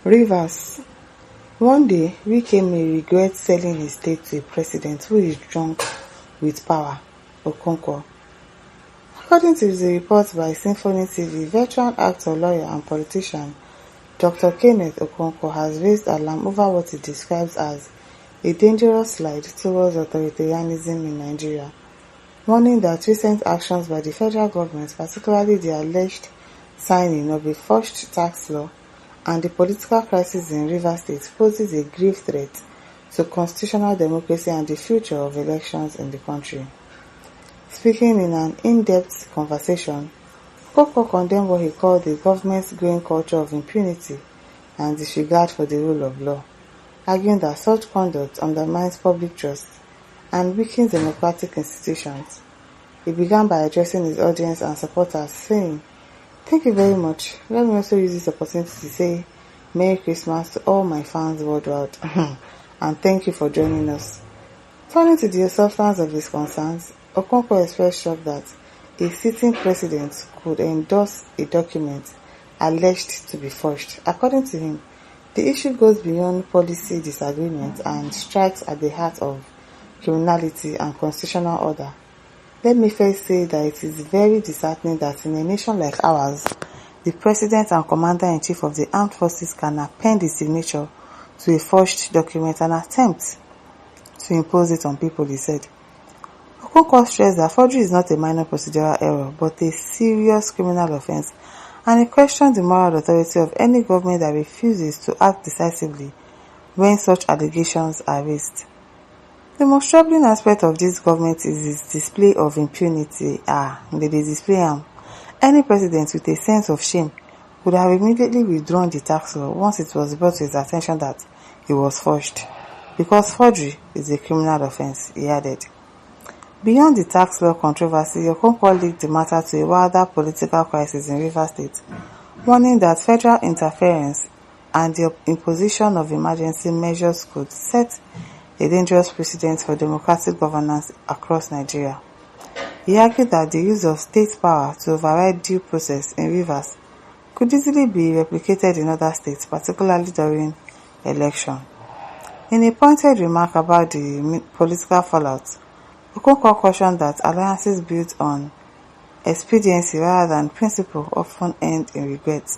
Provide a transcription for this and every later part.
Rivers. One day, Wike may regret selling his state to a president who is drunk with power, Okonkwo. According to the report by Symphony TV, veteran actor, lawyer and politician Dr. Kenneth Okonkwo has raised alarm over what he describes as a dangerous slide towards authoritarianism in Nigeria, warning that recent actions by the federal government, particularly the alleged signing of a forged tax law and the political crisis in Rivers State, poses a grave threat to constitutional democracy and the future of elections in the country. Speaking in an in-depth conversation, Okonkwo condemned what he called the government's growing culture of impunity and disregard for the rule of law, arguing that such conduct undermines public trust and weakens democratic institutions. He began by addressing his audience and supporters, saying, "Thank you very much. Let me also use this opportunity to say Merry Christmas to all my fans worldwide and thank you for joining us." Turning to the substance of his concerns, Okonkwo expressed shock that a sitting president could endorse a document alleged to be forged. According to him, the issue goes beyond policy disagreement and strikes at the heart of criminality and constitutional order. Let me first say that it is very disheartening that in a nation like ours, the President and Commander-in-Chief of the Armed Forces can append his signature to a forged document and attempt to impose it on people, he said. Okonkwo stressed that forgery is not a minor procedural error, but a serious criminal offense, and he questioned the moral authority of any government that refuses to act decisively when such allegations are raised. The most troubling aspect of this government is its display of impunity. They display any president with a sense of shame would have immediately withdrawn the tax law once it was brought to his attention that it was forged, because forgery is a criminal offense, he added. Beyond the tax law controversy, Okonkwo linked the matter to a wilder political crisis in Rivers State, warning that federal interference and the imposition of emergency measures could set a dangerous precedent for democratic governance across Nigeria. He argued that the use of state power to override due process in Rivers could easily be replicated in other states, particularly during election. In a pointed remark about the political fallout, Okonkwo cautioned that alliances built on expediency rather than principle often end in regret.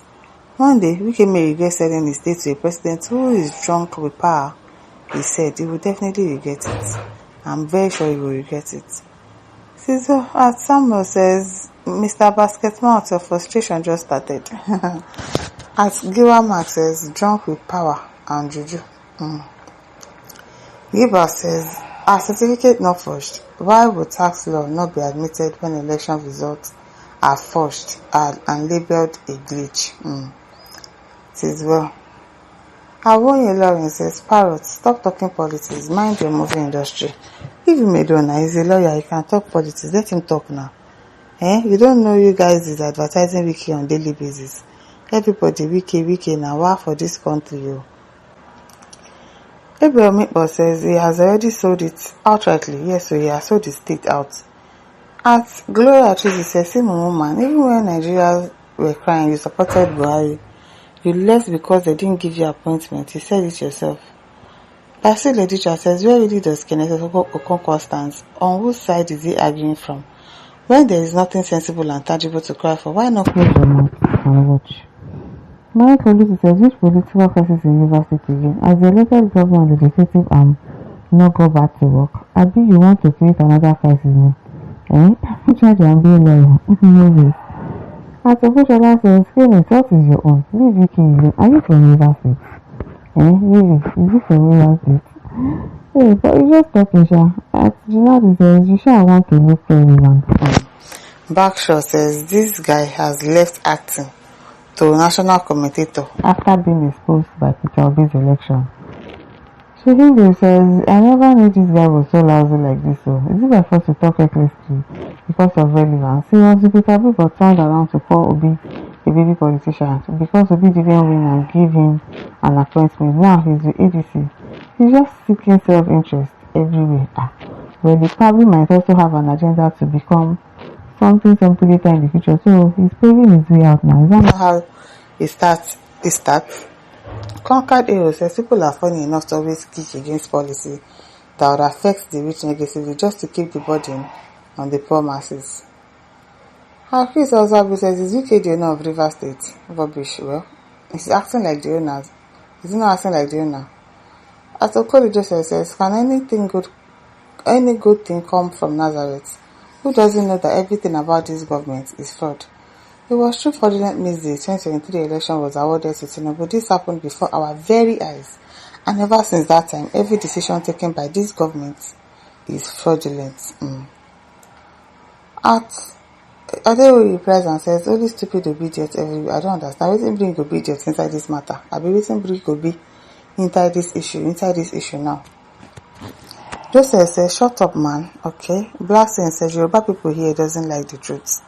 One day, Wike may regret selling his state to a president who is drunk with power. He said he will definitely regret it. I'm very sure he will regret it. Sizo at Samuel says, Mr. Basketmouth, your frustration just started. At Giwa Mark says, drunk with power and juju. Giba says, a certificate not forged. Why would tax law not be admitted when election results are forged and labeled a glitch? It is well. Awonye Lawrence says, Parrot, stop talking politics. Mind your movie industry. If you made one, he's a lawyer, he can talk politics. Let him talk now. You don't know you guys is advertising Wiki on daily basis. Everybody, Wiki now, wow for this country. Gabriel Mitbo says he has already sold it outrightly. Yes, so he has sold the state out. At Gloria Chizi says, same woman, even when Nigerians were crying, you supported Buhari. You left because they didn't give you appointment. You said it yourself. Basil Edicha says, where really does Kenneth Okonkwo stand? On whose side is he arguing from? When there is nothing sensible and tangible to cry for, why not close your mouth and watch? My police says, which political crisis in Rivers State again? As the elected governor and legislative arm not go back to work, Abi, you want to create another crisis now? Charge and be a lawyer. No way. At Officiala says, Kenneth, what is your own? Leave Wiki alone. Are you from Rivers State? Really? Is it from Rivers State? Hey, but you just talking, Sha. At Jinadi says, you sure want to look for everyone. Backshaw says, this guy has left acting to national commentator after being exposed by Peter Obi's election. Shehinde says, I never knew this guy was so lousy like this. So is it by force to talk recklessly because of relevance? He was with Peter Obi but turned around to call Obi a baby politician because Obi didn't win and give him an appointment. Now he's with ADC. He's just seeking self-interest everywhere. Well, he probably might also have an agenda to become something later in the future. So he's paving his way out now. Is that not how it starts? Conquered Hero says people are funny enough to always kick against policy that would affect the rich negatively just to keep the burden on the poor masses. Chris also says, is UK the owner of River State? Rubbish. Well, he's acting like the owner. Is he not acting like the owner? As Okoli Joseph says, can any good thing come from Nazareth? Who doesn't know that everything about this government is fraud? It was true fraudulent means the 2023 election was awarded to Tinubu. This happened before our very eyes. And ever since that time, every decision taken by this government is fraudulent. Adeoye replies and says, only stupid obedience everywhere. I don't understand. Wetin bring obedience inside this matter? Wetin bring Obi inside this issue now? Joseph says, shut up, man. Okay. Blackstone says, Yoruba people here doesn't like the truth.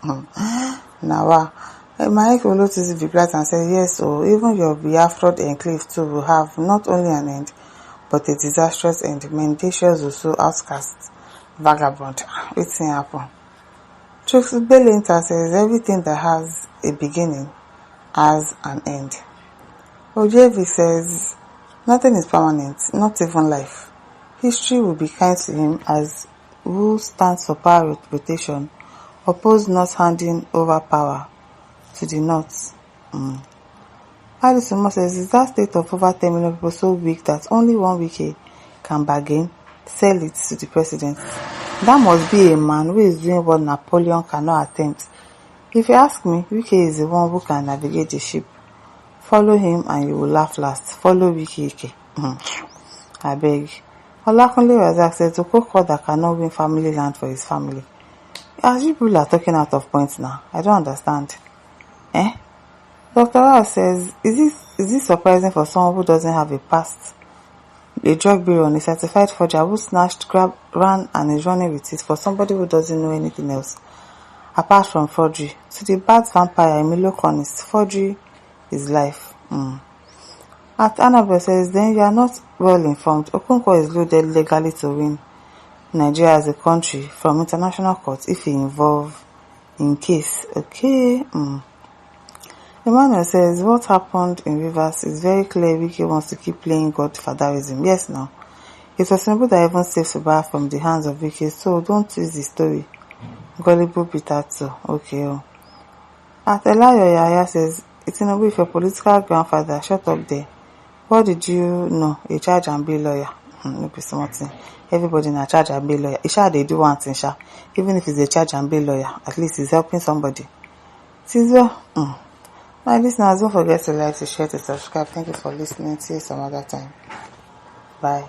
Now, my Olotis replies and says, yes, so even your Biafra enclave too will have not only an end, but a disastrous end. Mendacious also outcast vagabond. Wetin happen? Trix Belinter says, everything that has a beginning has an end. Ojevi says, nothing is permanent, not even life. History will be kind to him as who stands for power rotation, oppose not handing over power to the North. Alice Omo says, is that state of over 10 million people so weak that only one Wike can bargain, sell it to the president? That must be a man who is doing what Napoleon cannot attempt. If you ask me, Wike is the one who can navigate the ship. Follow him and you will laugh last. Follow Wike. I beg. Olakunle Razak said to Koko that cannot win family land for his family. As you people are talking out of points now, I don't understand. Dr. Rao says, is this surprising for someone who doesn't have a past? A drug baron, a certified forger who snatched, grabbed, ran and is running with it for somebody who doesn't know anything else apart from forgery. To the bad vampire Emilio Cornis, forgery is life. At Annabelle says, then you are not well informed. Okonkwo is loaded legally to win Nigeria as a country from international court if he involved in case. Okay. Emmanuel says, what happened in Rivers is very clear. Wike wants to keep playing godfatherism. Yes, now. It was Tinubu that even saved Subara from the hands of Wike, so don't twist the story. Gullible Pitato. Okay. At Elayo Yaya says, Tinubu, if your political grandfather, shut up there. What did you know? A charge and be lawyer. No be something. Everybody na charge and be lawyer. Isha they do one thing, sha. Even if it's a charge and be lawyer, at least he's helping somebody. My listeners, don't forget to like, to share, to subscribe. Thank you for listening. See you some other time. Bye.